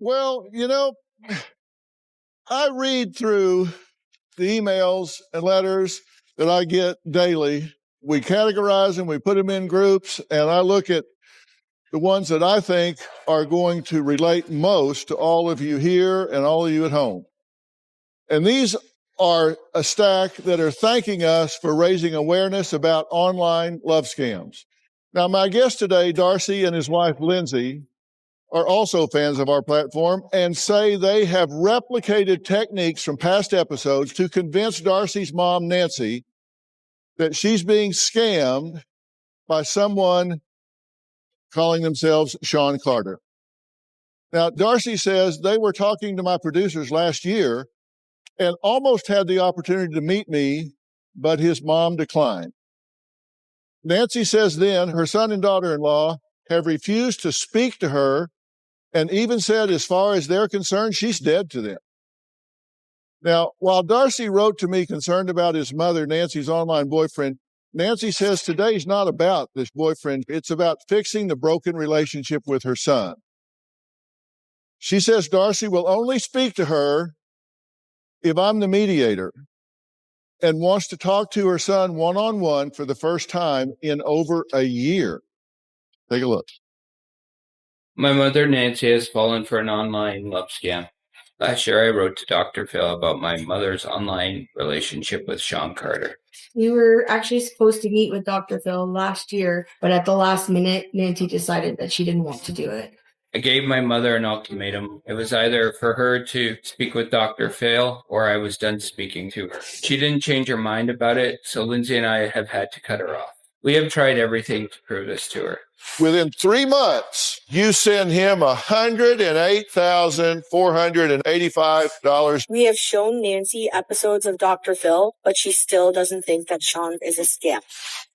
Well, I read through the emails and letters that I get daily. We categorize them, we put them in groups, and I look at the ones that I think are going to relate most to all of you here and all of you at home. And these are a stack that are thanking us for raising awareness about online love scams. Now, my guest today, Darcy, and his wife, Lindsay, are also fans of our platform and say they have replicated techniques from past episodes to convince Darcy's mom, Nancy, that she's being scammed by someone calling themselves Sean Carter. Now, Darcy says they were talking to my producers last year and almost had the opportunity to meet me, but his mom declined. Nancy says then her son and daughter-in-law have refused to speak to her and even said, as far as they're concerned, she's dead to them. Now, while Darcy wrote to me concerned about his mother, Nancy's online boyfriend, Nancy says today's not about this boyfriend. It's about fixing the broken relationship with her son. She says Darcy will only speak to her if I'm the mediator and wants to talk to her son one-on-one for the first time in over a year. Take a look. My mother, Nancy, has fallen for an online love scam. Last year, I wrote to Dr. Phil about my mother's online relationship with Sean Carter. We were actually supposed to meet with Dr. Phil last year, but at the last minute, Nancy decided that she didn't want to do it. I gave my mother an ultimatum. It was either for her to speak with Dr. Phil or I was done speaking to her. She didn't change her mind about it, so Lindsay and I have had to cut her off. We have tried everything to prove this to her. Within 3 months, you send him $108,485. We have shown Nancy episodes of Dr. Phil, but she still doesn't think that Sean is a scam.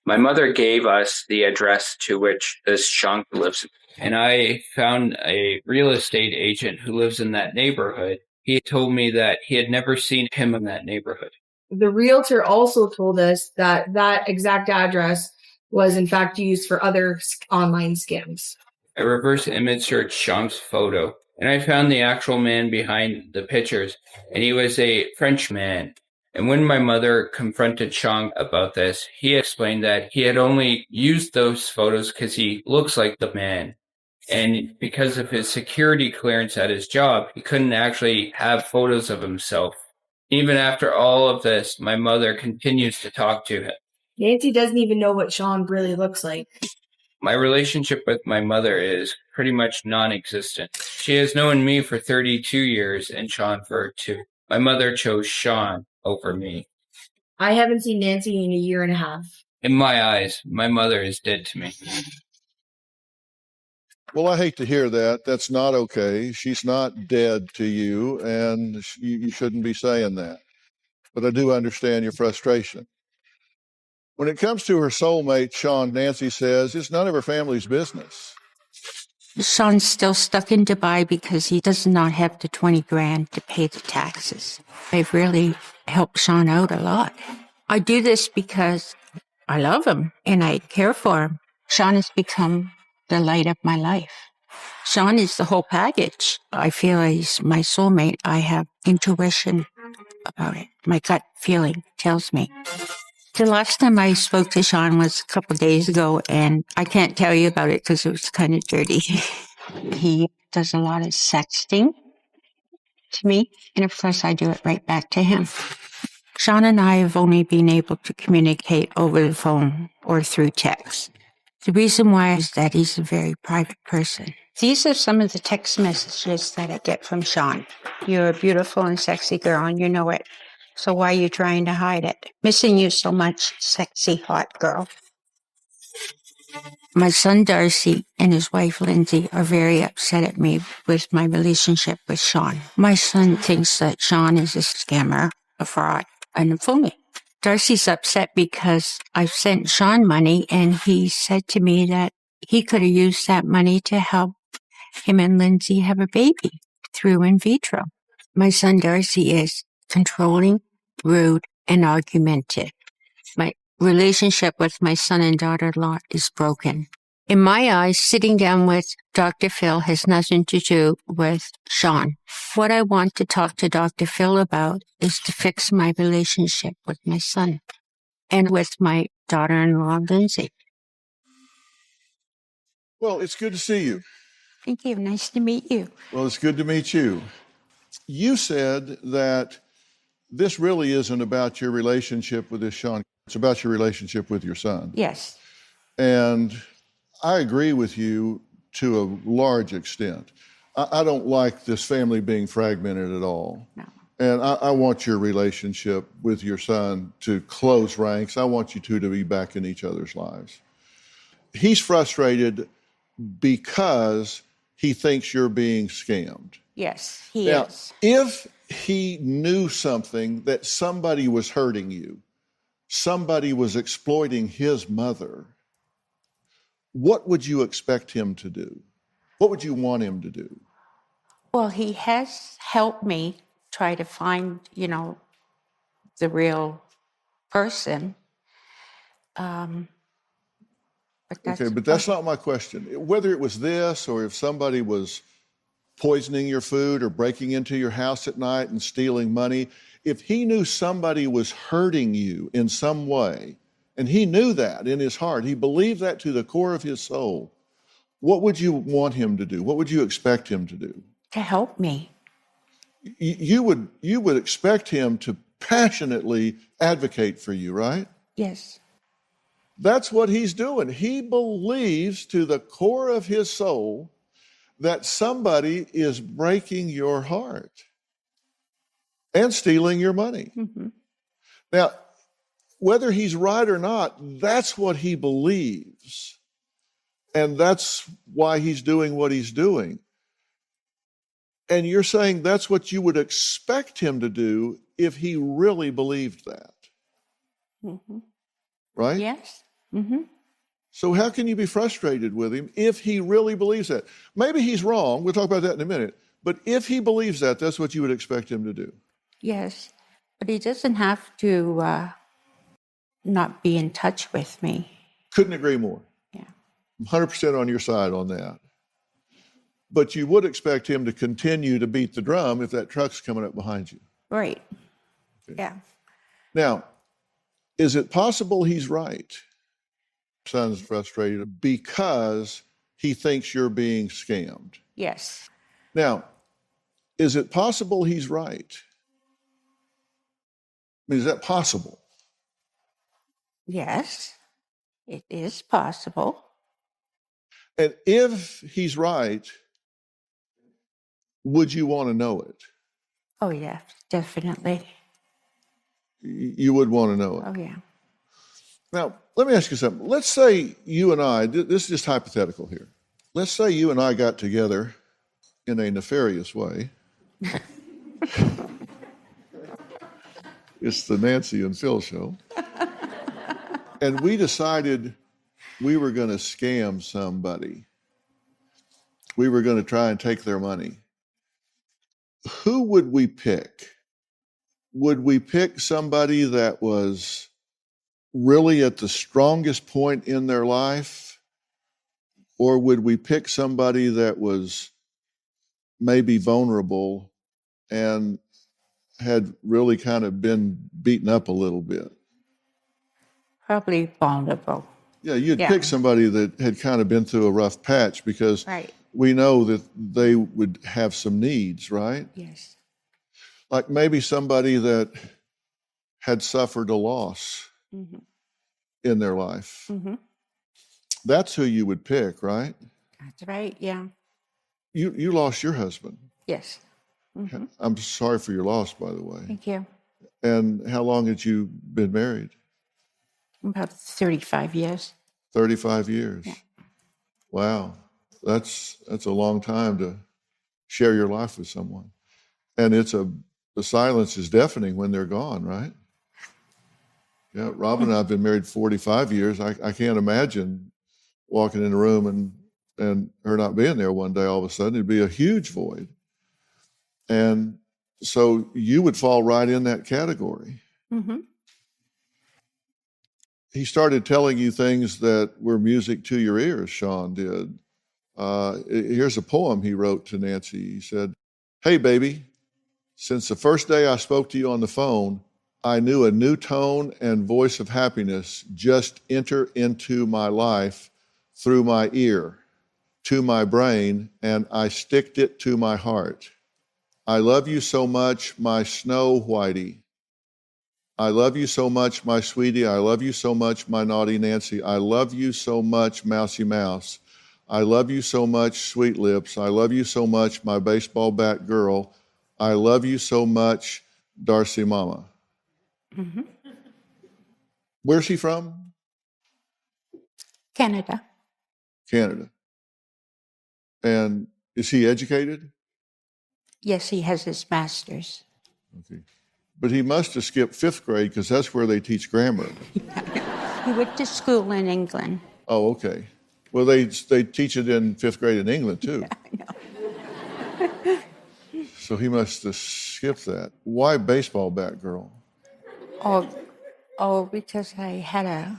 My mother gave us the address to which this Sean lives, and I found a real estate agent who lives in that neighborhood. He told me that he had never seen him in that neighborhood. The realtor also told us that that exact address was in fact used for other online scams. I reverse image searched Sean's photo, and I found the actual man behind the pictures, and he was a French man. And when my mother confronted Sean about this, he explained that he had only used those photos because he looks like the man. And because of his security clearance at his job, he couldn't actually have photos of himself. Even after all of this, my mother continues to talk to him. Nancy doesn't even know what Sean really looks like. My relationship with my mother is pretty much non-existent. She has known me for 32 years and Sean for 2. My mother chose Sean over me. I haven't seen Nancy in a year and a half. In my eyes, my mother is dead to me. Well, I hate to hear that. That's not okay. She's not dead to you, and you shouldn't be saying that. But I do understand your frustration. When it comes to her soulmate, Sean, Nancy says, it's none of her family's business. Sean's still stuck in Dubai because he does not have the 20 grand to pay the taxes. I've really helped Sean out a lot. I do this because I love him and I care for him. Sean has become the light of my life. Sean is the whole package. I feel he's my soulmate. I have intuition about it. My gut feeling tells me. The last time I spoke to Sean was a couple of days ago, and I can't tell you about it because it was kind of dirty. He does a lot of sexting to me, and of course I do it right back to him. Sean and I have only been able to communicate over the phone or through text. The reason why is that he's a very private person. These are some of the text messages that I get from Sean. You're a beautiful and sexy girl, and you know it. So why are you trying to hide it? Missing you so much, sexy, hot girl. My son Darcy and his wife Lindsay are very upset at me with my relationship with Sean. My son thinks that Sean is a scammer, a fraud, and a phony. Darcy's upset because I've sent Sean money, and he said to me that he could have used that money to help him and Lindsay have a baby through in vitro. My son Darcy is controlling, rude, and argumentative. My relationship with my son and daughter-in-law is broken. In my eyes, sitting down with Dr. Phil has nothing to do with Sean. What I want to talk to Dr. Phil about is to fix my relationship with my son and with my daughter-in-law, Lindsay. Well, it's good to see you. Thank you. Nice to meet you. Well, it's good to meet you. You said that this really isn't about your relationship with this Sean. It's about your relationship with your son. Yes. And I agree with you to a large extent. I don't like this family being fragmented at all. No. And I want your relationship with your son to close ranks. I want you two to be back in each other's lives. He's frustrated because he thinks you're being scammed. Yes, he Now, is. if he knew something that somebody was hurting you, somebody was exploiting his mother, what would you expect him to do? What would you want him to do? Well, he has helped me try to find, the real person. But that's not my question. Whether it was this or if somebody was poisoning your food or breaking into your house at night and stealing money, if he knew somebody was hurting you in some way, and he knew that in his heart, he believed that to the core of his soul, what would you want him to do? What would you expect him to do? To help me. You would expect him to passionately advocate for you, right? Yes. That's what he's doing. He believes to the core of his soul that somebody is breaking your heart and stealing your money. Mm-hmm. Now, whether he's right or not, that's what he believes. And that's why he's doing what he's doing. And you're saying that's what you would expect him to do if he really believed that. Mm-hmm. Right? Yes. Mm-hmm. So how can you be frustrated with him if he really believes that? Maybe he's wrong. We'll talk about that in a minute. But if he believes that, that's what you would expect him to do. Yes. But he doesn't have to not be in touch with me. Couldn't agree more. Yeah. I'm 100% on your side on that. But you would expect him to continue to beat the drum if that truck's coming up behind you. Right. Okay. Yeah. Now, is it possible he's right? Son's frustrated because he thinks you're being scammed. Yes. Now, is it possible he's right? I mean, is that possible? Yes. It is possible. And if he's right, would you want to know it? Oh, yeah, definitely. You would want to know it. Oh, yeah. Now, let me ask you something. Let's say you and I, this is just hypothetical here. Let's say you and I got together in a nefarious way. It's the Nancy and Phil show. And we decided we were going to scam somebody. We were going to try and take their money. Who would we pick? Would we pick somebody that was really at the strongest point in their life? Or would we pick somebody that was maybe vulnerable and had really kind of been beaten up a little bit? Probably vulnerable. Yeah, you'd pick somebody that had kind of been through a rough patch because Right. we know that they would have some needs, right? Yes. Like maybe somebody that had suffered a loss Mm-hmm. in their life. Mm-hmm. That's who you would pick, right? That's right. Yeah. You lost your husband. Yes. Mm-hmm. I'm sorry for your loss, by the way. Thank you. And how long had you been married? About 35 years. 35 years. Yeah. Wow. That's a long time to share your life with someone. And the silence is deafening when they're gone, right? Yeah, Robin and I have been married 45 years. I can't imagine walking in a room and her not being there one day all of a sudden. It'd be a huge void. And so you would fall right in that category. Mm-hmm. he started telling you things that were music to your ears, Sean did. Here's a poem he wrote to Nancy. He said, "Hey, baby, since the first day I spoke to you on the phone, I knew a new tone and voice of happiness just enter into my life through my ear, to my brain, and I sticked it to my heart. I love you so much, my snow whitey. I love you so much, my sweetie. I love you so much, my naughty Nancy. I love you so much, mousy mouse. I love you so much, sweet lips. I love you so much, my baseball bat girl. I love you so much, Darcy Mama." Mm-hmm. Where's he from? Canada. Canada. And is he educated? Yes, he has his master's. Okay. But he must have skipped fifth grade because that's where they teach grammar. He went to school in England. Oh, okay. Well, they teach it in fifth grade in England, too. Yeah, I know. So he must have skipped that. Why baseball bat girl? Oh, because I had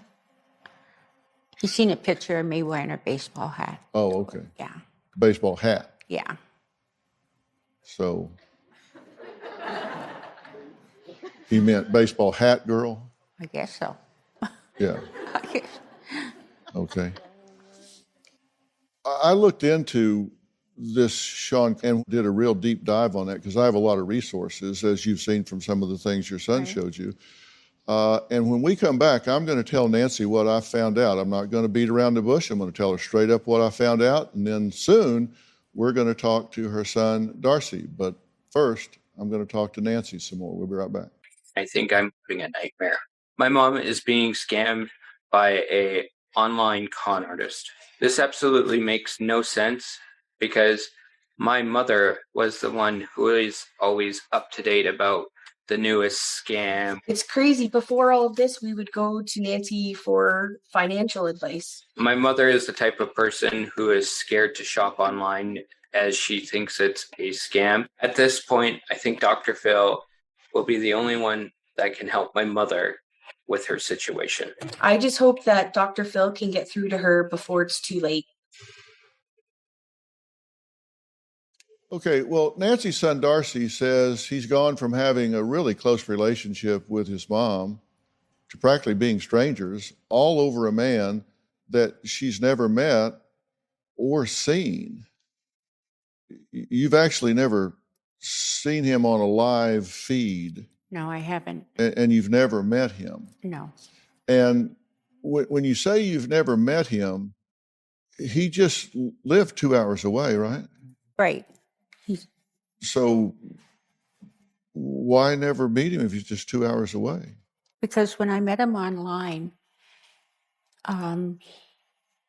he's seen a picture of me wearing a baseball hat. Oh, okay. Yeah. Baseball hat. Yeah. So he meant baseball hat girl? I guess so. Yeah. I guess. Okay. I looked into this, Sean, and did a real deep dive on that because I have a lot of resources, as you've seen from some of the things your son showed you. And when we come back, I'm going to tell Nancy what I found out. I'm not going to beat around the bush. I'm going to tell her straight up what I found out. And then soon, we're going to talk to her son, Darcy. But first, I'm going to talk to Nancy some more. We'll be right back. I think I'm having a nightmare. My mom is being scammed by a online con artist. This absolutely makes no sense because my mother was the one who is always up to date about the newest scam. It's crazy. Before all of this, we would go to Nancy for financial advice. My mother is the type of person who is scared to shop online as she thinks it's a scam. At this point, I think Dr. Phil will be the only one that can help my mother with her situation. I just hope that Dr. Phil can get through to her before it's too late. Okay, well, Nancy's son Darcy says he's gone from having a really close relationship with his mom to practically being strangers all over a man that she's never met or seen. You've actually never seen him on a live feed. No, I haven't. And you've never met him. No. And when you say you've never met him, he just lived 2 hours away, right? Right. So why never meet him if he's just 2 hours away? Because when I met him online,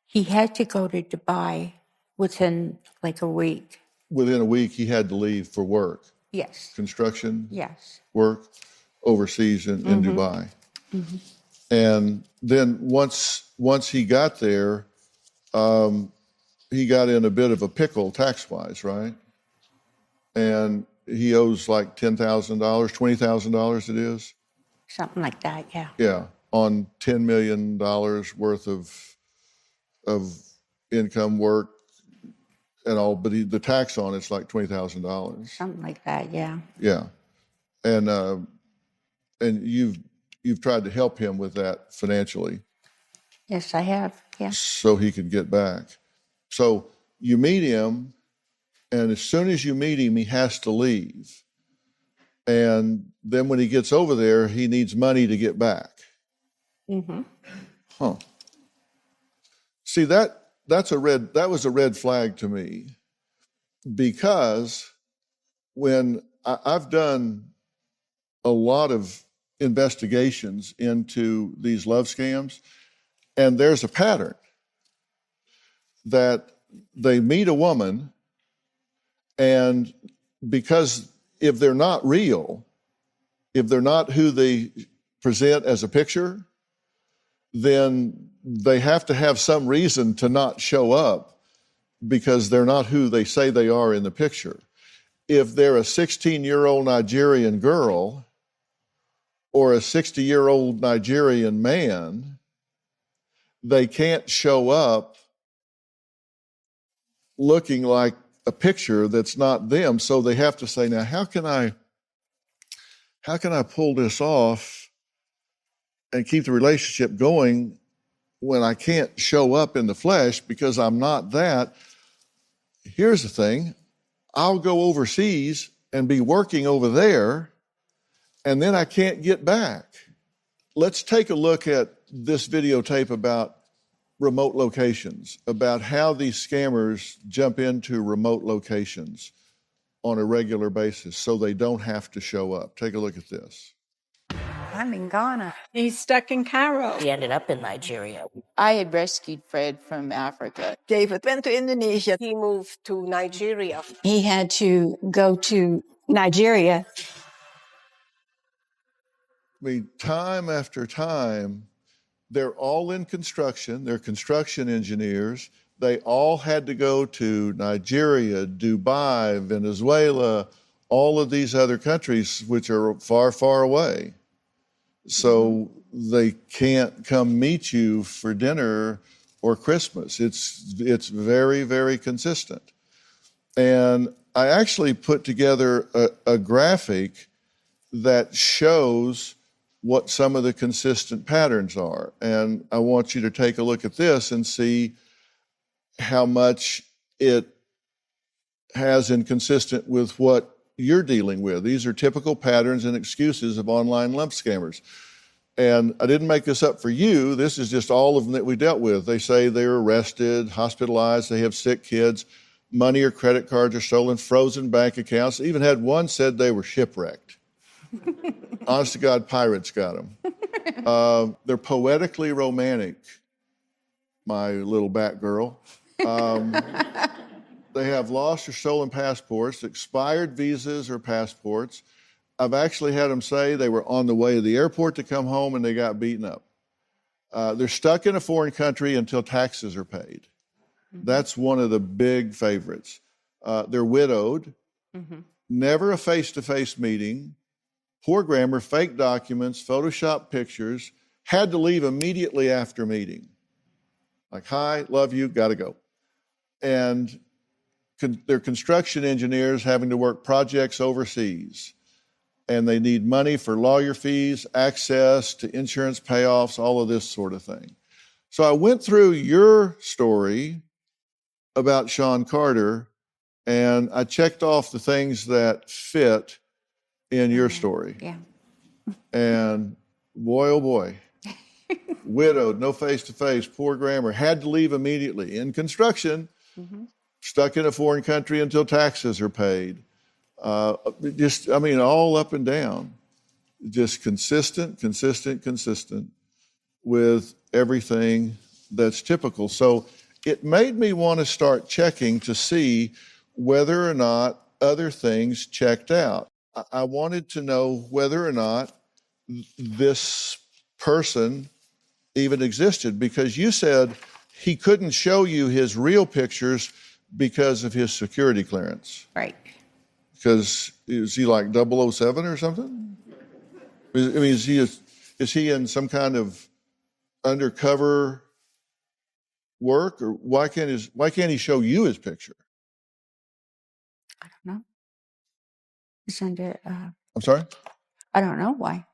he had to go to Dubai within like a week. Within a week, he had to leave for work. Yes. Construction Yes. work overseas in Dubai. Mm-hmm. And then once he got there, he got in a bit of a pickle tax-wise, right? And he owes like $10,000, $20,000 it is? Something like that, yeah. Yeah, on $10 million worth of income, work, and all, but the tax on it's like $20,000. Something like that, yeah. Yeah, and you've tried to help him with that financially. Yes, I have, yeah. So he could get back. So you meet him, and as soon as you meet him, he has to leave. And then when he gets over there, he needs money to get back. Mm-hmm. Huh. See, that was a red flag to me, because when I've done a lot of investigations into these love scams, and there's a pattern that they meet a woman, and because if they're not real, if they're not who they present as a picture, then they have to have some reason to not show up because they're not who they say they are in the picture. If they're a 16-year-old Nigerian girl or a 60-year-old Nigerian man, they can't show up looking like a picture that's not them. So they have to say, now, how can I pull this off and keep the relationship going when I can't show up in the flesh because I'm not that? Here's the thing. I'll go overseas and be working over there, and then I can't get back. Let's take a look at this videotape about remote locations, about how these scammers jump into remote locations on a regular basis so they don't have to show up. Take a look at this. I'm in Ghana. He's stuck in Cairo. He ended up in Nigeria. I had rescued Fred from Africa. David went to Indonesia. He moved to Nigeria. He had to go to Nigeria. I mean, time after time, they're all in construction. They're construction engineers. They all had to go to Nigeria, Dubai, Venezuela, all of these other countries, which are far, far away. So they can't come meet you for dinner or Christmas. It's very, very consistent. And I actually put together a graphic that shows what some of the consistent patterns are. And I want you to take a look at this and see how much it has inconsistent with what you're dealing with. These are typical patterns and excuses of online lump scammers. And I didn't make this up for you. This is just all of them that we dealt with. They say they're arrested, hospitalized, they have sick kids, money or credit cards are stolen, frozen bank accounts. Even had one said they were shipwrecked. Honest to God, pirates got them. They're poetically romantic, my little Batgirl. They have lost or stolen passports, expired visas or passports. I've actually had them say they were on the way to the airport to come home and they got beaten up. They're stuck in a foreign country until taxes are paid. That's one of the big favorites. They're widowed, never a face-to-face meeting, poor grammar, fake documents, Photoshop pictures, had to leave immediately after meeting. Like, hi, love you, gotta go. And they're construction engineers having to work projects overseas. And they need money for lawyer fees, access to insurance payoffs, all of this sort of thing. So I went through your story about Sean Carter, and I checked off the things that fit in your story. Yeah. And boy, oh boy, widowed, no face-to-face, poor grammar, had to leave immediately, in construction, stuck in a foreign country until taxes are paid. All up and down, just consistent with everything that's typical. So it made me want to start checking to see whether or not other things checked out. I wanted to know whether or not this person even existed, because you said he couldn't show you his real pictures because of his security clearance. Right. Because is he like 007 or something? I mean, is he in some kind of undercover work, or why can't he show you his picture? I don't know. He's under. I'm sorry? I don't know why.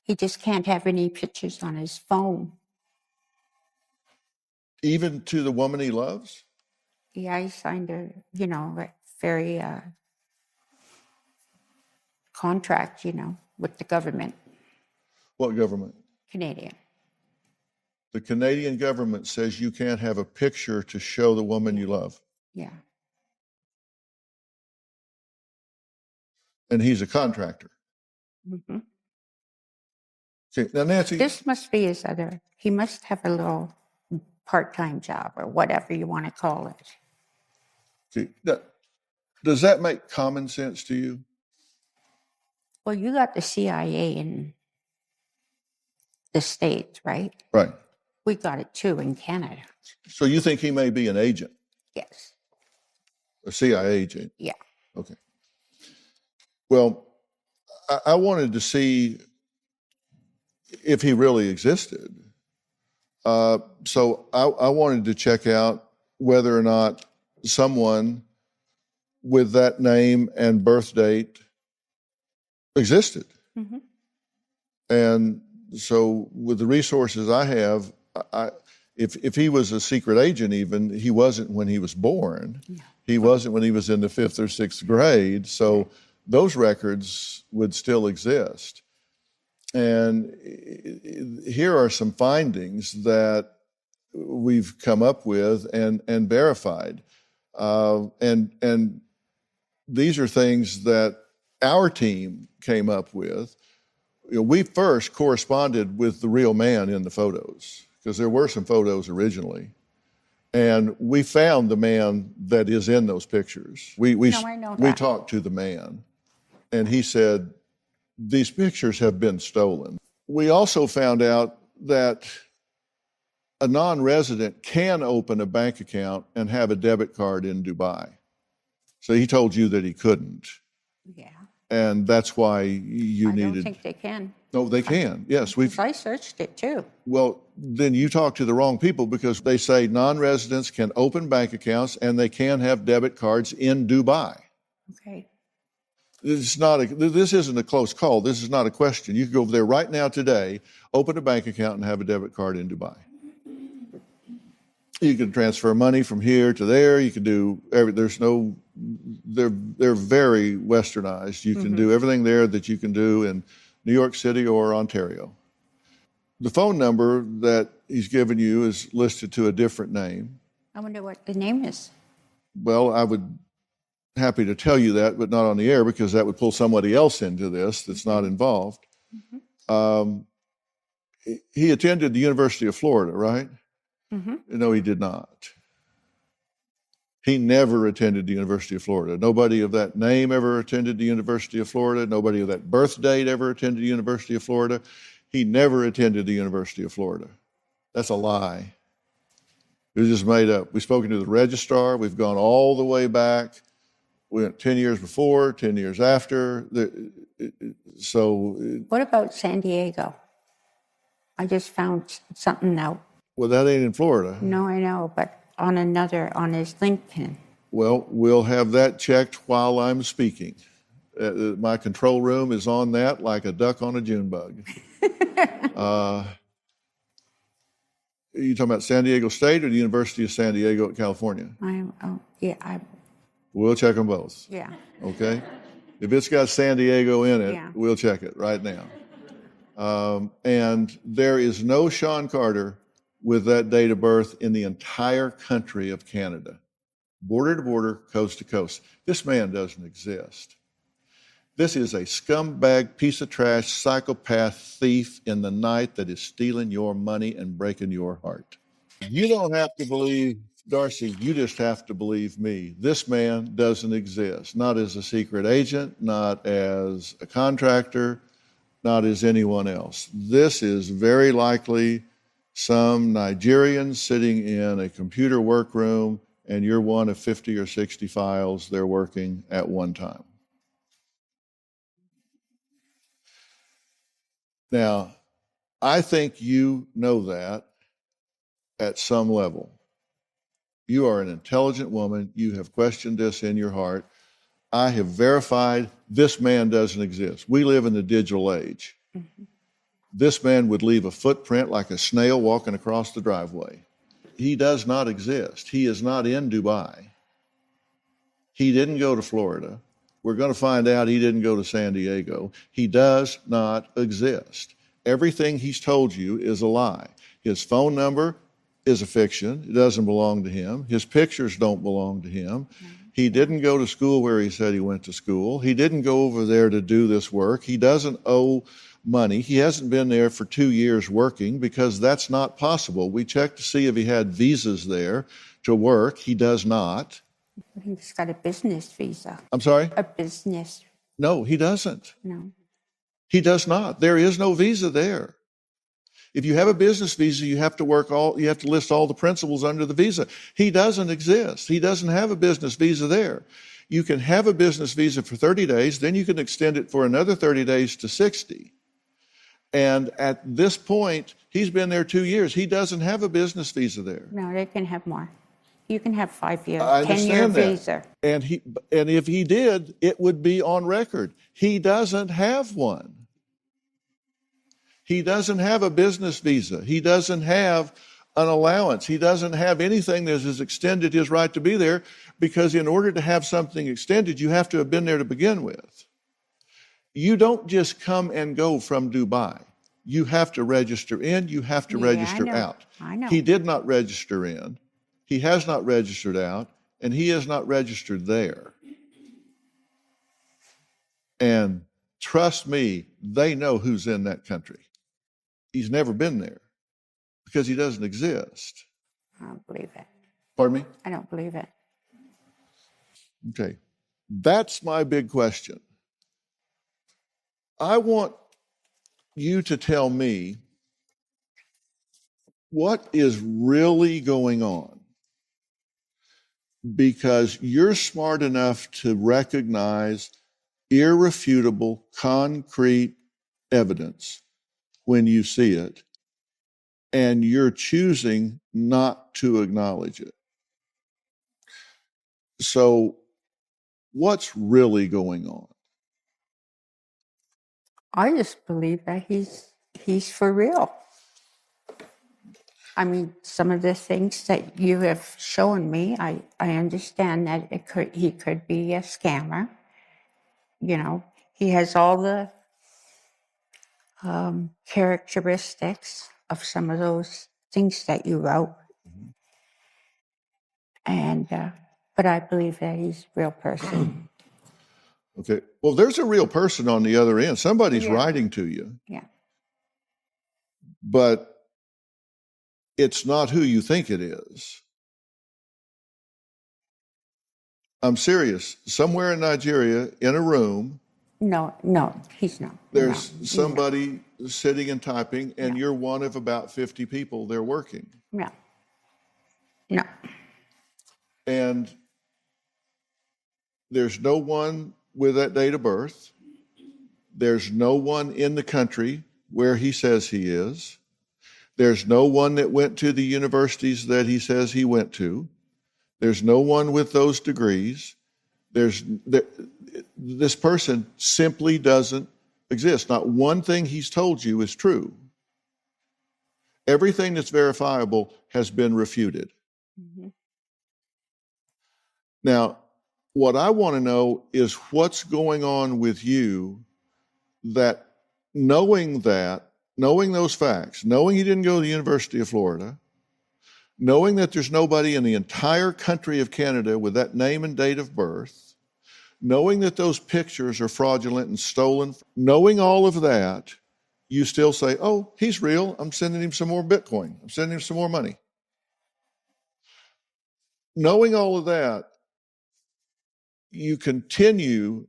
He just can't have any pictures on his phone. Even to the woman he loves? Yeah, he signed a, very contract, with the government, What government? Canadian. The Canadian government says you can't have a picture to show the woman you love. Yeah. And he's a contractor. Mm-hmm. Okay, now Nancy, This must be his other. He must have a little part-time job or whatever you want to call it. okay, does that make common sense to you? Well, you got the CIA in the States, right? Right. We got it too in Canada. So you think he may be an agent, Yes. a CIA agent? Yeah. Okay. Well, I wanted to see if he really existed. So I wanted to check out whether or not someone with that name and birth date existed. Mm-hmm. And so with the resources I have, if he was a secret agent even, he wasn't when he was born. No. He wasn't when he was in the 5th or 6th grade. So those records would still exist. And here are some findings that we've come up with and verified. And these are things that our team came up with. We first corresponded with the real man in the photos, because there were some photos originally. And we found the man that is in those pictures. We talked to the man, and he said, these pictures have been stolen. We also found out that a non-resident can open a bank account and have a debit card in Dubai. So he told you that he couldn't. Yeah. And that's why you needed... I don't think they can. No, they can. Yes, I searched it too. Well, then you talk to the wrong people, because they say non-residents can open bank accounts and they can have debit cards in Dubai. Okay. This isn't a close call. This is not a question. You can go over there right now today, open a bank account and have a debit card in Dubai. You can transfer money from here to there. You can do they're very westernized. You can do everything there that you can do in New York City or Ontario. The phone number that he's given you is listed to a different name. I wonder what the name is. Well, I would happy to tell you that, but not on the air, because that would pull somebody else into this that's not involved. He attended the University of Florida, right? No, he did not. He never attended the University of Florida. Nobody of that name ever attended the University of Florida. Nobody of that birth date ever attended the University of Florida. He never attended the University of Florida. That's a lie. It was just made up. We've spoken to the registrar. We've gone all the way back. We went 10 years before, 10 years after. What about San Diego? I just found something out. Well, that ain't in Florida. No, I know, but on his LinkedIn. Well, we'll have that checked while I'm speaking. My control room is on that like a duck on a June bug. You talking about San Diego State or the University of San Diego at California? We'll check them both. Yeah. Okay? If it's got San Diego in it, we'll check it right now. And there is no Sean Carter with that date of birth in the entire country of Canada. Border to border, coast to coast. This man doesn't exist. This is a scumbag, piece of trash, psychopath, thief in the night that is stealing your money and breaking your heart. You don't have to believe Darcy, you just have to believe me. This man doesn't exist, not as a secret agent, not as a contractor, not as anyone else. This is very likely some Nigerian sitting in a computer workroom, and you're one of 50 or 60 files they're working at one time. Now, I think you know that at some level. You are an intelligent woman. You have questioned this in your heart. I have verified this man doesn't exist. We live in the digital age. This man would leave a footprint like a snail walking across the driveway. He does not exist. He is not in Dubai. He didn't go to Florida. We're going to find out he didn't go to San Diego. He does not exist. Everything he's told you is a lie. His phone number is a fiction. It doesn't belong to him. His pictures don't belong to him. He didn't go to school where he said he went to school. He didn't go over there to do this work. He doesn't owe money. He hasn't been there for 2 years working, because that's not possible. We checked to see if he had visas there to work. He does not. He's got a business visa. I'm sorry? A business. No, he doesn't. No. He does not. There is no visa there. If you have a business visa, you have to list all the principals under the visa. He doesn't exist. He doesn't have a business visa there. You can have a business visa for 30 days, then you can extend it for another 30 days to 60. And at this point, he's been there 2 years. He doesn't have a business visa there. No, they can have more. You can have 5 years, I 10-year understand that. visa. And if he did, it would be on record. He doesn't have one. He doesn't have a business visa. He doesn't have an allowance. He doesn't have anything that has extended his right to be there, because in order to have something extended, you have to have been there to begin with. You don't just come and go from Dubai. You have to register in, you have to register out. I know. He did not register in, he has not registered out, and he is not registered there. And trust me, they know who's in that country. He's never been there because he doesn't exist. I don't believe it. Pardon me? I don't believe it. Okay. That's my big question. I want you to tell me what is really going on, because you're smart enough to recognize irrefutable, concrete evidence when you see it, and you're choosing not to acknowledge it. So, what's really going on? I just believe that he's for real. I mean, some of the things that you have shown me, I understand that he could be a scammer. You know, he has all the characteristics of some of those things that you wrote. And but I believe that he's a real person. Okay. Well, there's a real person on the other end. Somebody's writing to you. Yeah. But it's not who you think it is. I'm serious. Somewhere in Nigeria, in a room, No, he's not. there's somebody sitting and typing, and you're one of about 50 people there working. No. And there's no one with that date of birth. There's no one in the country where he says he is. There's no one that went to the universities that he says he went to. There's no one with those degrees. This person simply doesn't exist. Not one thing he's told you is true. Everything that's verifiable has been refuted. Mm-hmm. Now, what I want to know is what's going on with you that knowing those facts, knowing he didn't go to the University of Florida, knowing that there's nobody in the entire country of Canada with that name and date of birth, knowing that those pictures are fraudulent and stolen, knowing all of that, you still say, oh, he's real. I'm sending him some more Bitcoin. I'm sending him some more money. Knowing all of that, you continue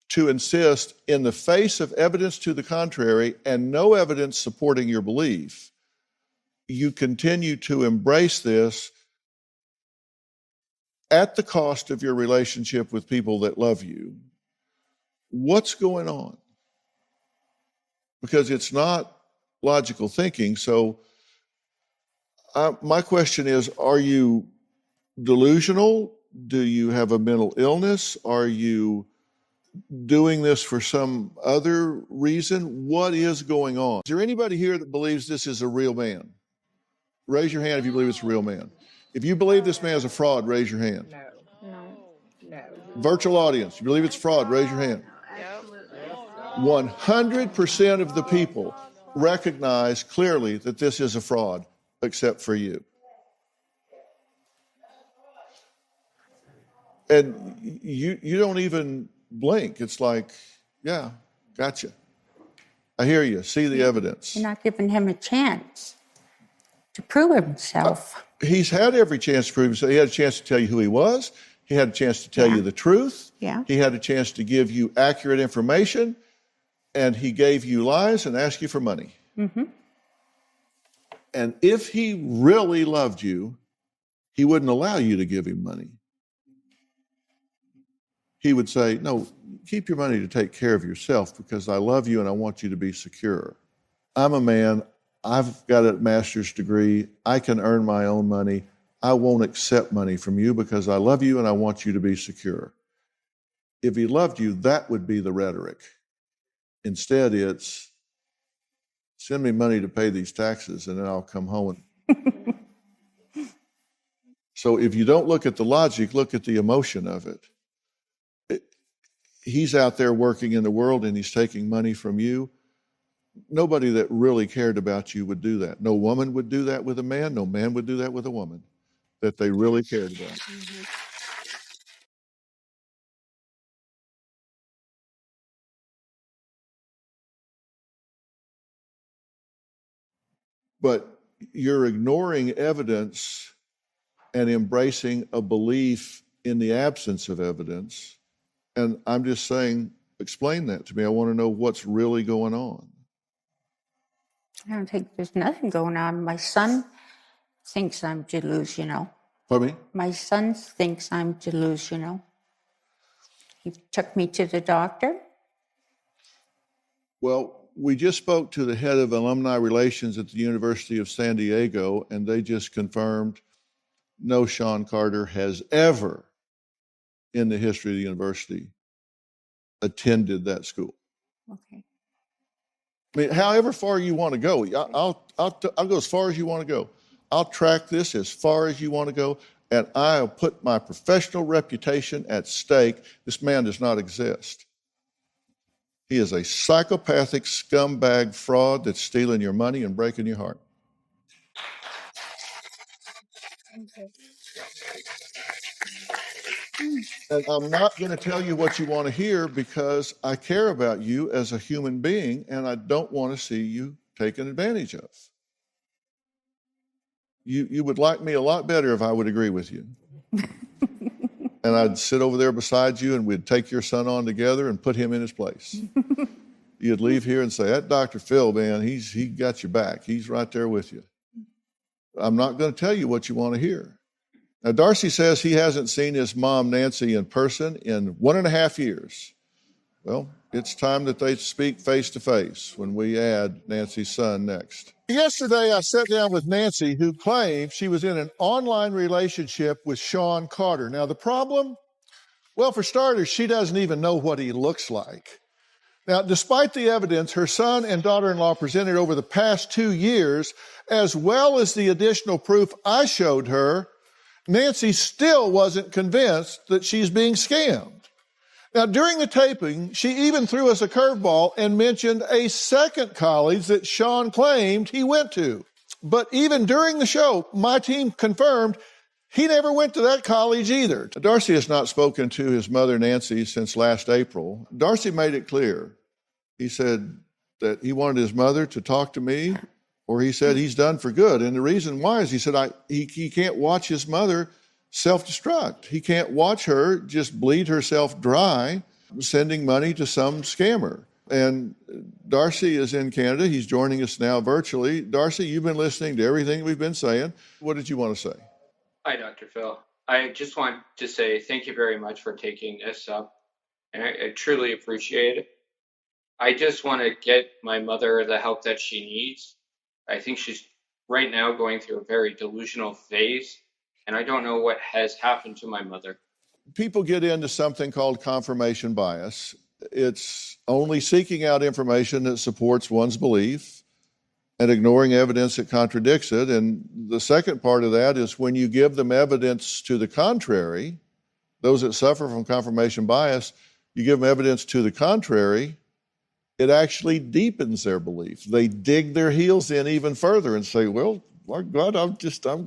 to insist, in the face of evidence to the contrary and no evidence supporting your belief, you continue to embrace this at the cost of your relationship with people that love you. What's going on? Because it's not logical thinking. So my question is, are you delusional? Do you have a mental illness? Are you doing this for some other reason? What is going on? Is there anybody here that believes this is a real man? Raise your hand if you believe it's a real man. If you believe this man is a fraud, raise your hand. No. Virtual audience, you believe it's fraud, raise your hand. 100% of the people recognize clearly that this is a fraud, except for you. And you don't even blink. It's like, yeah, gotcha. I hear you. See the evidence. You're not giving him a chance to prove himself. He's had every chance to prove himself. He had a chance to tell you who he was. He had a chance to tell you the truth. Yeah. He had a chance to give you accurate information, and he gave you lies and asked you for money. Mm-hmm. And if he really loved you, he wouldn't allow you to give him money. He would say, no, keep your money to take care of yourself because I love you and I want you to be secure. I'm a man. I've got a master's degree. I can earn my own money. I won't accept money from you because I love you and I want you to be secure. If he loved you, that would be the rhetoric. Instead, it's send me money to pay these taxes and then I'll come home. So if you don't look at the logic, look at the emotion of it. He's out there working in the world and he's taking money from you. Nobody that really cared about you would do that. No woman would do that with a man. No man would do that with a woman that they really cared about. Mm-hmm. But you're ignoring evidence and embracing a belief in the absence of evidence. And I'm just saying, explain that to me. I want to know what's really going on. I don't think there's nothing going on. My son thinks I'm delusional. Pardon me? My son thinks I'm delusional. He took me to the doctor. Well, we just spoke to the head of alumni relations at the University of San Diego, and they just confirmed no Sean Carter has ever in the history of the university attended that school. Okay. I mean, however far you want to go, I'll go as far as you want to go. I'll track this as far as you want to go, and I'll put my professional reputation at stake. This man does not exist. He is a psychopathic scumbag fraud that's stealing your money and breaking your heart. Okay. And I'm not going to tell you what you want to hear because I care about you as a human being and I don't want to see you taken advantage of. You would like me a lot better if I would agree with you. And I'd sit over there beside you and we'd take your son on together and put him in his place. You'd leave here and say, that Dr. Phil, man, he got your back. He's right there with you. I'm not going to tell you what you want to hear. Now, Darcy says he hasn't seen his mom, Nancy, in person in 1.5 years. Well, it's time that they speak face to face when we add Nancy's son next. Yesterday, I sat down with Nancy, who claimed she was in an online relationship with Sean Carter. Now, the problem? Well, for starters, she doesn't even know what he looks like. Now, despite the evidence her son and daughter-in-law presented over the past 2 years, as well as the additional proof I showed her, Nancy still wasn't convinced that she's being scammed. Now, during the taping, she even threw us a curveball and mentioned a second college that Sean claimed he went to. But even during the show, my team confirmed he never went to that college either. Darcy has not spoken to his mother, Nancy, since last April. Darcy made it clear. He said that he wanted his mother to talk to me, or he said he's done for good. And the reason why is he said he can't watch his mother self-destruct. He can't watch her just bleed herself dry, sending money to some scammer. And Darcy is in Canada. He's joining us now virtually. Darcy, you've been listening to everything we've been saying. What did you want to say? Hi, Dr. Phil. I just want to say thank you very much for taking this up, and I truly appreciate it. I just want to get my mother the help that she needs. I think she's right now going through a very delusional phase, and I don't know what has happened to my mother. People get into something called confirmation bias. It's only seeking out information that supports one's belief and ignoring evidence that contradicts it. And the second part of that is when you give them evidence to the contrary, those that suffer from confirmation bias, you give them evidence to the contrary, it actually deepens their belief. They dig their heels in even further and say, well, my God, I'm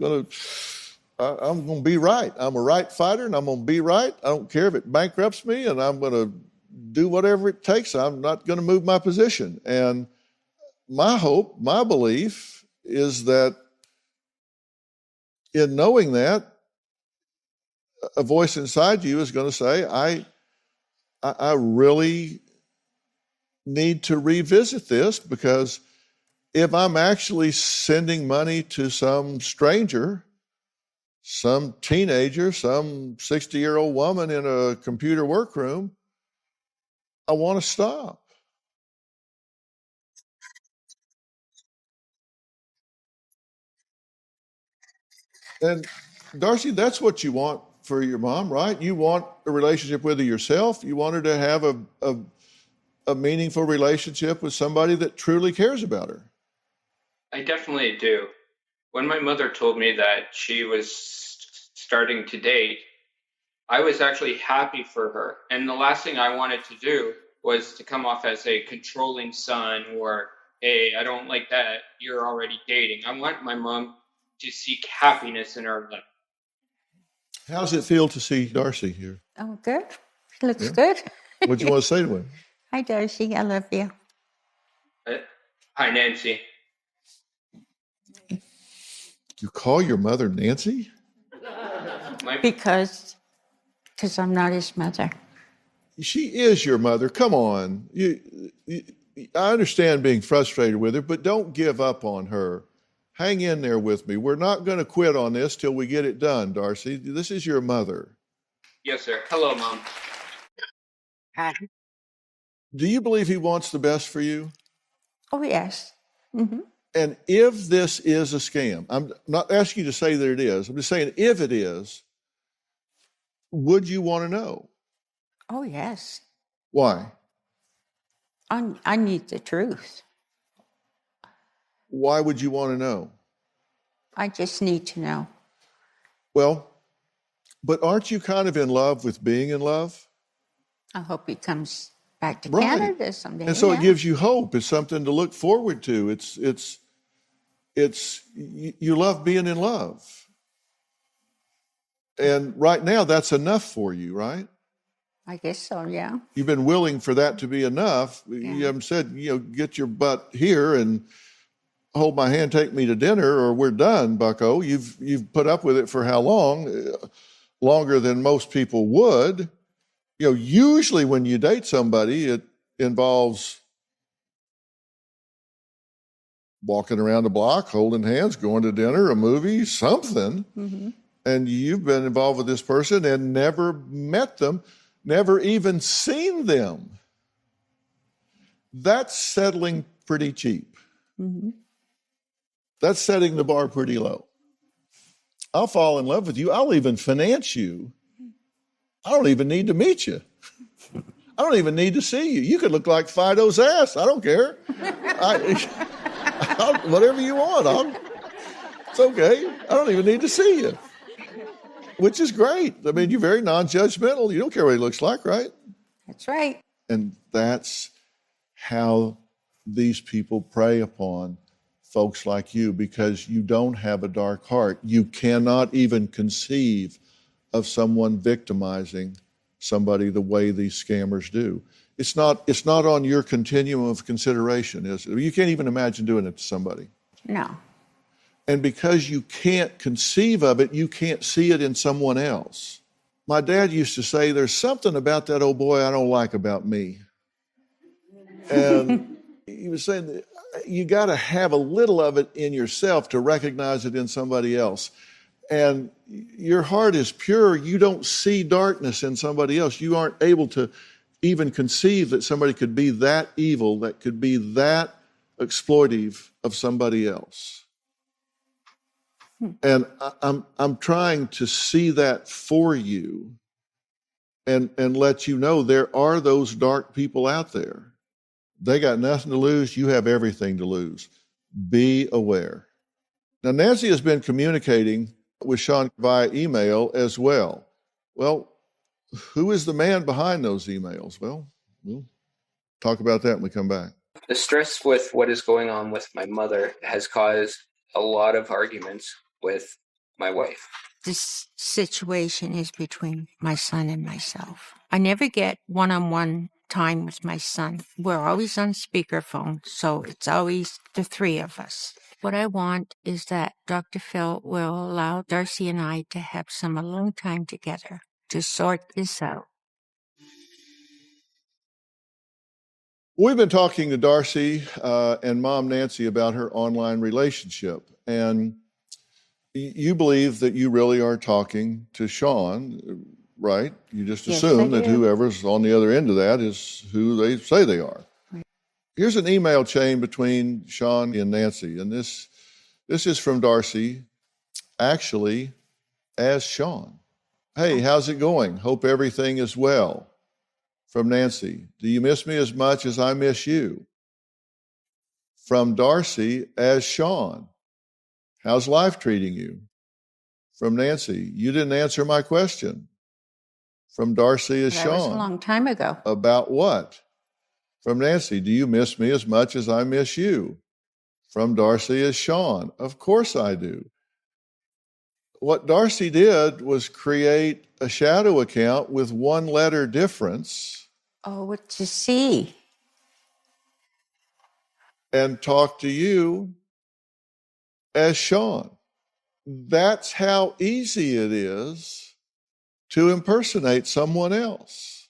going to be right. I'm a right fighter and I'm going to be right. I don't care if it bankrupts me and I'm going to do whatever it takes. I'm not going to move my position. And my hope, my belief is that in knowing that, a voice inside you is going to say, I really need to revisit this, because if I'm actually sending money to some stranger, some teenager, some 60-year-old woman in a computer workroom, I want to stop. And Darcy, that's what you want for your mom, right? You want a relationship with her yourself. You want her to have a meaningful relationship with somebody that truly cares about her. I definitely do. When my mother told me that she was starting to date, I was actually happy for her. And the last thing I wanted to do was to come off as a controlling son or, hey, I don't like that. You're already dating. I want my mom to seek happiness in her life. How does it feel to see Darcy here? Oh, good. Looks Yeah. good. What do you want to say to him? Hi, Darcy. I love you. Hi, Nancy. You call your mother Nancy? Because I'm not his mother. She is your mother. Come on. I understand being frustrated with her, but don't give up on her. Hang in there with me. We're not going to quit on this till we get it done, Darcy. This is your mother. Yes, sir. Hello, Mom. Hi. Do you believe he wants the best for you? Oh, yes. Mm-hmm. And if this is a scam, I'm not asking you to say that it is. I'm just saying if it is, would you want to know? Oh, yes. Why? I need the truth. Why would you want to know? I just need to know. Well, but aren't you kind of in love with being in love? I hope he comes back to Right. Canada someday. And so yeah. it gives you hope. It's something to look forward to. You love being in love. And right now that's enough for you, right? I guess so, yeah. You've been willing for that to be enough. Yeah. You haven't said, get your butt here and hold my hand, take me to dinner, or we're done, bucko. You've put up with it for how long? Longer than most people would. Usually when you date somebody, it involves walking around the block, holding hands, going to dinner, a movie, something. Mm-hmm. And you've been involved with this person and never met them, never even seen them. That's settling pretty cheap. Mm-hmm. That's setting the bar pretty low. I'll fall in love with you. I'll even finance you. I don't even need to meet you. I don't even need to see you. You could look like Fido's ass. I don't care. Whatever you want. It's okay. I don't even need to see you. Which is great. I mean, you're very non-judgmental. You don't care what he looks like, right? That's right. And that's how these people prey upon folks like you, because you don't have a dark heart. You cannot even conceive of someone victimizing somebody the way these scammers do. It's not on your continuum of consideration, is it? You can't even imagine doing it to somebody. No. And because you can't conceive of it, you can't see it in someone else. My dad used to say, there's something about that old boy I don't like about me. And he was saying that you got to have a little of it in yourself to recognize it in somebody else. And your heart is pure. You don't see darkness in somebody else. You aren't able to even conceive that somebody could be that evil, that could be that exploitive of somebody else. And I'm trying to see that for you and let you know there are those dark people out there. They got nothing to lose. You have everything to lose. Be aware. Now, Nancy has been communicating with Sean via email as well. Well, who is the man behind those emails? Well, we'll talk about that when we come back. The stress with what is going on with my mother has caused a lot of arguments with my wife. This situation is between my son and myself. I never get one-on-one time with my son. We're always on speakerphone, so it's always the three of us. What I want is that Dr. Phil will allow Darcy and I to have some alone time together to sort this out. We've been talking to Darcy and Mom Nancy about her online relationship, and you believe that you really are talking to Sean, right? You just assume that whoever's on the other end of that is who they say they are. Right. Here's an email chain between Sean and Nancy, and this is from Darcy. actually as Sean. Hey, how's it going? Hope everything is well. From Nancy, do you miss me as much as I miss you? From Darcy as Sean, how's life treating you? From Nancy, you didn't answer my question. From Darcy as That Sean. was a long time ago. About what? From Nancy, do you miss me as much as I miss you? From Darcy as Sean, of course I do. What Darcy did was create a shadow account with one letter difference. Oh, what to see? And talk to you as Sean. That's how easy it is to impersonate someone else.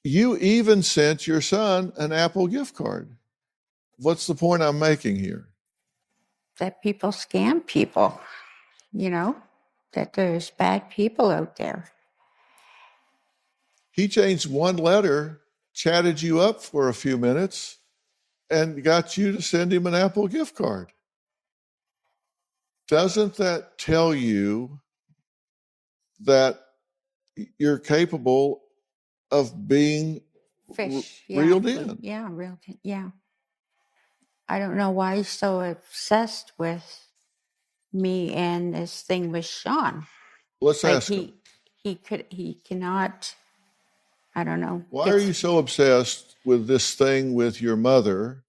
You even sent your son an Apple gift card. What's the point I'm making here? That people scam people, that there's bad people out there. He changed one letter, chatted you up for a few minutes, and got you to send him an Apple gift card. Doesn't that tell you that you're capable of being Fish. reeled in? Yeah, reeled in. Yeah. I don't know why he's so obsessed with me and this thing with Sean. Let's ask him. He cannot, I don't know. Why are you so obsessed with this thing with your mother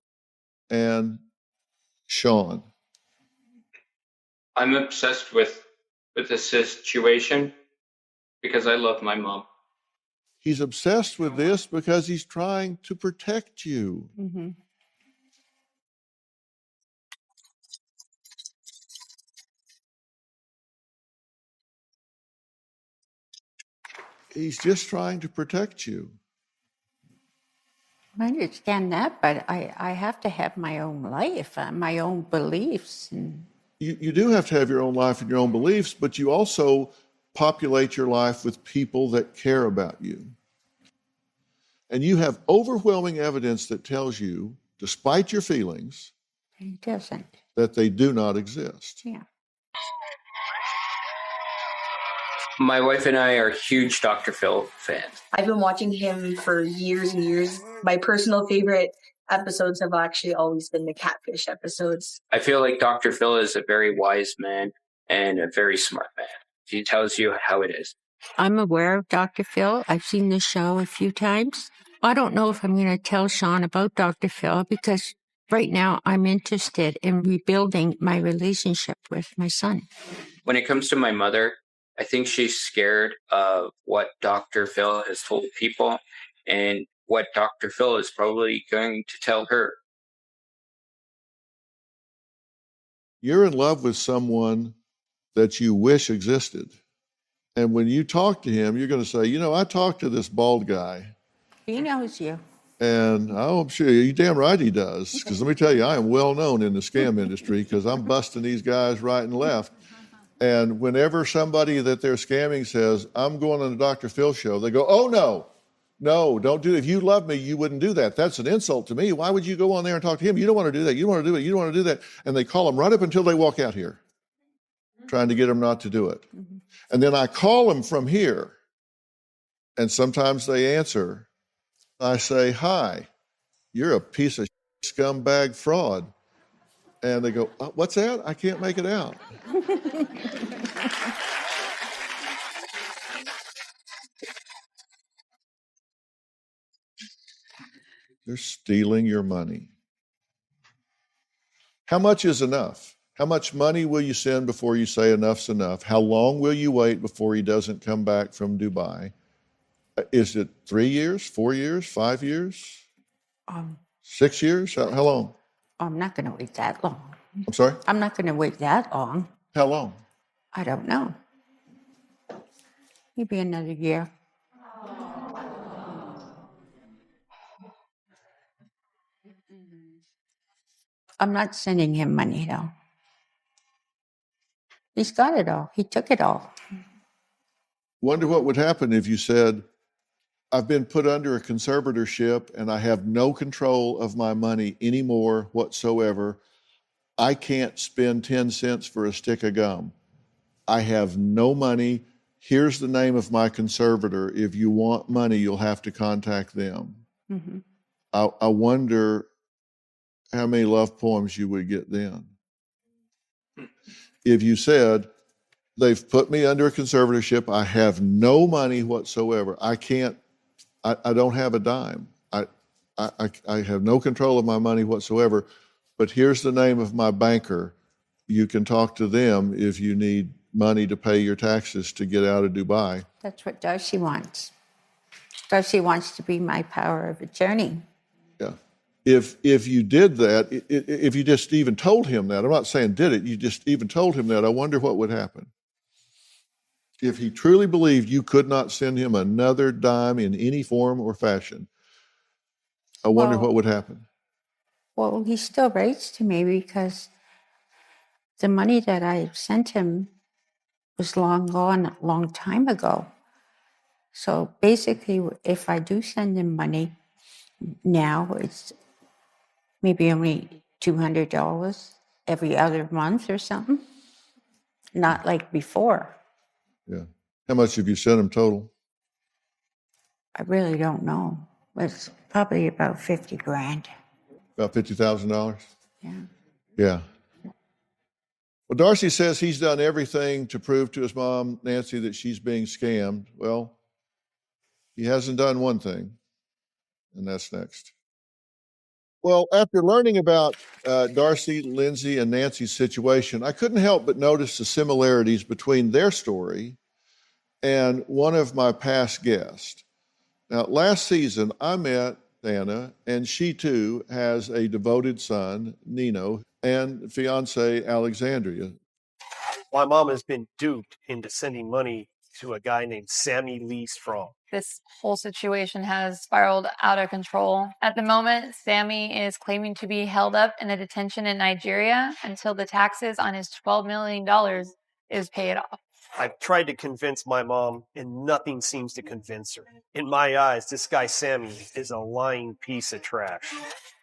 and Sean? I'm obsessed with this situation because I love my mom. He's obsessed with this because he's trying to protect you. Mm-hmm. He's just trying to protect you. I understand that, but I have to have my own life, my own beliefs. And You do have to have your own life and your own beliefs, but you also populate your life with people that care about you. And you have overwhelming evidence that tells you, despite your feelings, he doesn't. That they do not exist. Yeah. My wife and I are huge Dr. Phil fans. I've been watching him for years and years. My personal favorite episodes have actually always been the Catfish episodes. I feel like Dr. Phil is a very wise man and a very smart man. He tells you how it is. I'm aware of Dr. Phil. I've seen the show a few times. I don't know if I'm going to tell Sean about Dr. Phil because right now I'm interested in rebuilding my relationship with my son. When it comes to my mother, I think she's scared of what Dr. Phil has told people and what Dr. Phil is probably going to tell her. You're in love with someone that you wish existed. And when you talk to him, you're going to say, I talked to this bald guy. He knows you. And I'm sure you damn right he does. Because let me tell you, I am well known in the scam industry because I'm busting these guys right and left. And whenever somebody that they're scamming says, I'm going on the Dr. Phil show, they go, oh, no, don't do it. If you love me, you wouldn't do that. That's an insult to me. Why would you go on there and talk to him? You don't want to do that. You don't want to do it. You don't want to do that. And they call them right up until they walk out here, trying to get them not to do it. Mm-hmm. And then I call them from here, and sometimes they answer. I say, hi, you're a piece of scumbag fraud. And they go, what's that? I can't make it out. They're stealing your money. How much is enough? How much money will you send before you say enough's enough? How long will you wait before he doesn't come back from Dubai? Is it 3 years, 4 years, 5 years? 6 years? How long? I'm not going to wait that long. I'm sorry? I'm not going to wait that long. How long? I don't know. Maybe another year. I'm not sending him money, though. He's got it all. He took it all. Wonder what would happen if you said, I've been put under a conservatorship and I have no control of my money anymore whatsoever. I can't spend 10 cents for a stick of gum. I have no money. Here's the name of my conservator. If you want money, you'll have to contact them. Mm-hmm. I wonder how many love poems you would get then. If you said, they've put me under a conservatorship, I have no money whatsoever. I don't have a dime. I have no control of my money whatsoever, but here's the name of my banker. You can talk to them if you need money to pay your taxes to get out of Dubai. That's what Darcy wants. Darcy wants to be my power of attorney. Yeah. If you did that, if you just even told him that, I'm not saying did it, you just even told him that, I wonder what would happen. If he truly believed you could not send him another dime in any form or fashion, I wonder what would happen. Well, he still writes to me because the money that I sent him was long gone a long time ago. So basically, if I do send him money now, it's maybe only $200 every other month or something. Not like before. Yeah. How much have you sent him total? I really don't know. It's probably about 50 grand. About $50,000? Yeah. Yeah. Well, Darcy says he's done everything to prove to his mom, Nancy, that she's being scammed. Well, he hasn't done one thing, and that's next. Well, after learning about Darcy, Lindsay, and Nancy's situation, I couldn't help but notice the similarities between their story and one of my past guests. Now, last season, I met Anna, and she too has a devoted son, Nino, and fiance, Alexandria. My mom has been duped into sending money to a guy named Sammy Lee Strong. This whole situation has spiraled out of control. At the moment, Sammy is claiming to be held up in a detention in Nigeria until the taxes on his $12 million is paid off. I've tried to convince my mom, and nothing seems to convince her. In my eyes, this guy Sammy is a lying piece of trash.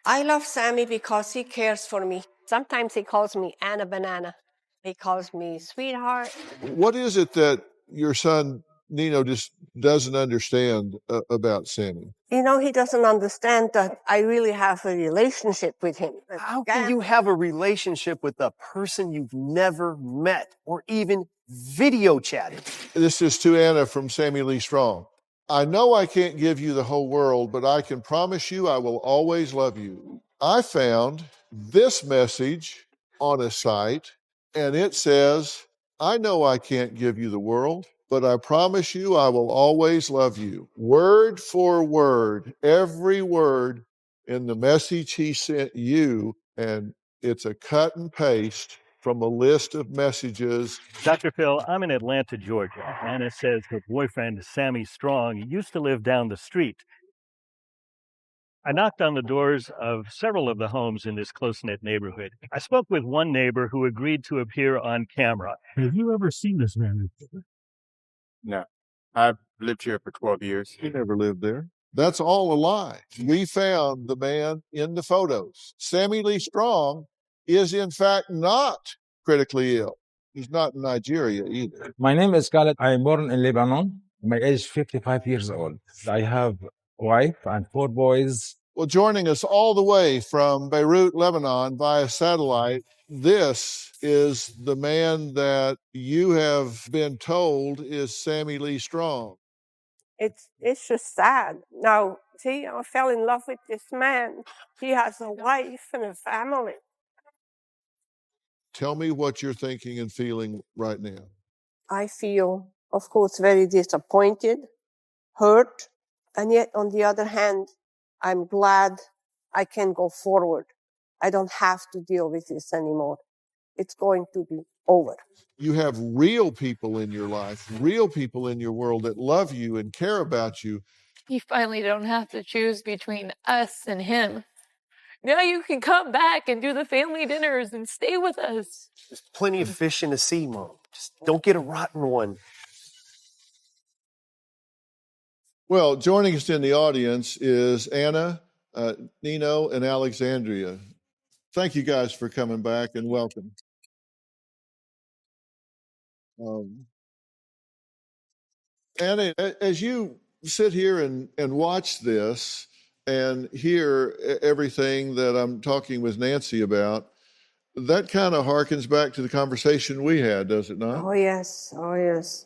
I love Sammy because he cares for me. Sometimes he calls me Anna Banana. He calls me sweetheart. What is it that your son, Nino, just doesn't understand about Sammy? You know, he doesn't understand that I really have a relationship with him. How can you have a relationship with a person you've never met or even video chatted? This is to Anna from Sammy Lee Strong. I know I can't give you the whole world, but I can promise you I will always love you. I found this message on a site, and it says, I know I can't give you the world, but I promise you I will always love you. Word for word, every word in the message he sent you, and it's a cut and paste from a list of messages. Dr. Phil, I'm in Atlanta, Georgia. Anna says her boyfriend, Sammy Strong, used to live down the street. I knocked on the doors of several of the homes in this close-knit neighborhood. I spoke with one neighbor who agreed to appear on camera. Have you ever seen this man? No. I've lived here for 12 years. You never lived there. That's all a lie. We found the man in the photos. Sammy Lee Strong is in fact not critically ill. He's not in Nigeria either. My name is Khaled. I'm born in Lebanon. My age is 55 years old. I have a wife and 4 boys. Well, joining us all the way from Beirut, Lebanon via satellite, this is the man that you have been told is Sammy Lee Strong. It's just sad. Now, see, I fell in love with this man. He has a wife and a family. Tell me what you're thinking and feeling right now. I feel, of course, very disappointed, hurt, and yet, on the other hand, I'm glad I can go forward. I don't have to deal with this anymore. It's going to be over. You have real people in your life, real people in your world that love you and care about you. You finally don't have to choose between us and him. Now you can come back and do the family dinners and stay with us. There's plenty of fish in the sea, Mom. Just don't get a rotten one. Well, joining us in the audience is Anna, Nino, and Alexandria. Thank you guys for coming back and welcome. Annie, as you sit here and watch this and hear everything that I'm talking with Nancy about, that kind of harkens back to the conversation we had, does it not? Oh yes,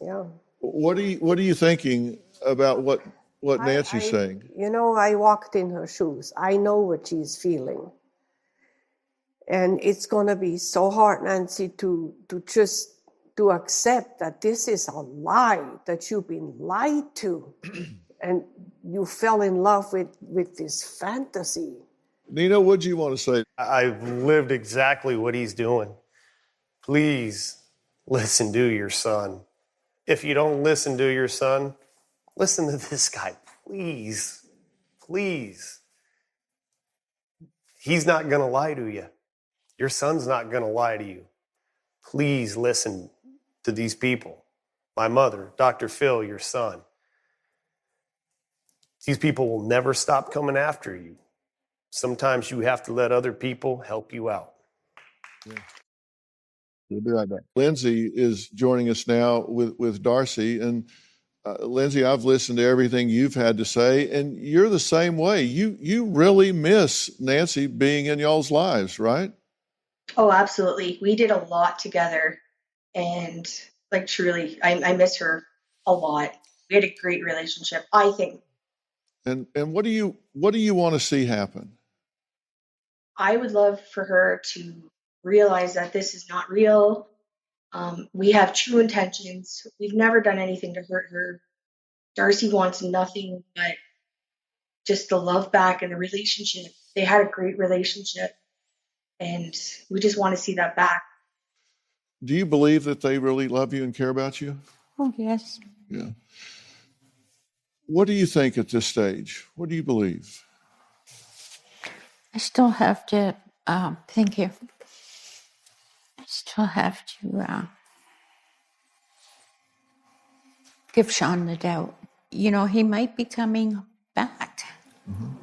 yeah. What are you thinking about what Nancy's saying? You know, I walked in her shoes. I know what she's feeling. And it's going to be so hard, Nancy, to just to accept that this is a lie, that you've been lied to, and you fell in love with this fantasy. Nino, what do you want to say? I've lived exactly what he's doing. Please listen to your son. If you don't listen to your son, listen to this guy, please. Please. He's not going to lie to you. Your son's not going to lie to you. Please listen to these people. My mother, Dr. Phil, your son. These people will never stop coming after you. Sometimes you have to let other people help you out. Yeah. We'll be right back. Lindsay is joining us now with Darcy. And Lindsay, I've listened to everything you've had to say, and you're the same way. You really miss Nancy being in y'all's lives, right? Oh, absolutely. We did a lot together, and like truly, I miss her a lot. We had a great relationship, I think. And what do you want to see happen? I would love for her to realize that this is not real. We have true intentions. We've never done anything to hurt her. Darcy wants nothing but just the love back and the relationship. They had a great relationship, and we just want to see that back. Do you believe that they really love you and care about you? Oh, yes. Yeah. What do you think at this stage? What do you believe? I still have to, thank you. I still have to give Sean the doubt. You know, he might be coming back. Mm-hmm.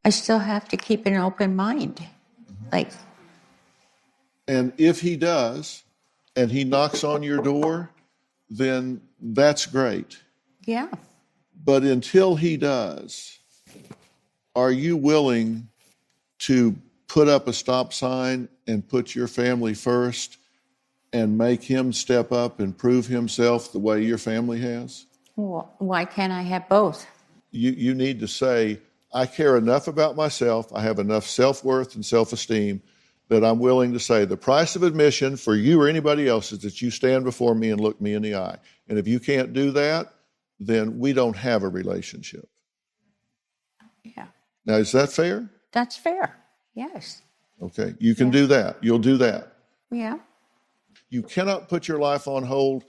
I still have to keep an open mind. Like, and if he does, and he knocks on your door, then that's great. yeah. But until he does, are you willing to put up a stop sign and put your family first and make him step up and prove himself the way your family has? Well, why can't I have both? You need to say, I care enough about myself, I have enough self-worth and self-esteem that I'm willing to say the price of admission for you or anybody else is that you stand before me and look me in the eye. And if you can't do that, then we don't have a relationship. Yeah. Now, is that fair? That's fair. Yes. Okay. You can do that. You'll do that. Yeah. You cannot put your life on hold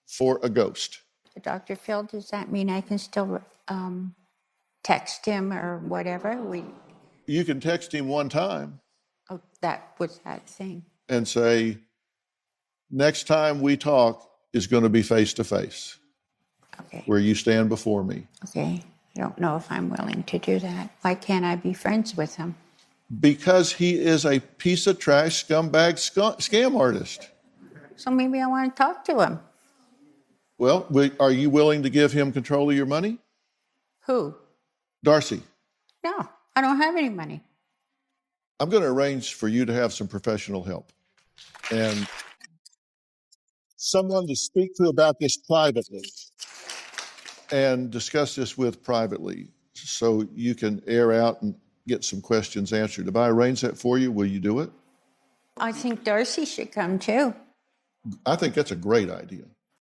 for a ghost. Dr. Phil, does that mean I can still text him or whatever? You can text him one time. Oh, that was that thing. And say, next time we talk is going to be face to face. Okay. Where you stand before me. Okay. I don't know if I'm willing to do that. Why can't I be friends with him? Because he is a piece of trash, scumbag, scam artist. So maybe I want to talk to him. Well, are you willing to give him control of your money? Who? Darcy. No, I don't have any money. I'm going to arrange for you to have some professional help and someone to speak to about this privately and discuss this with privately so you can air out and get some questions answered. If I arrange that for you, will you do it? I think Darcy should come too. I think that's a great idea.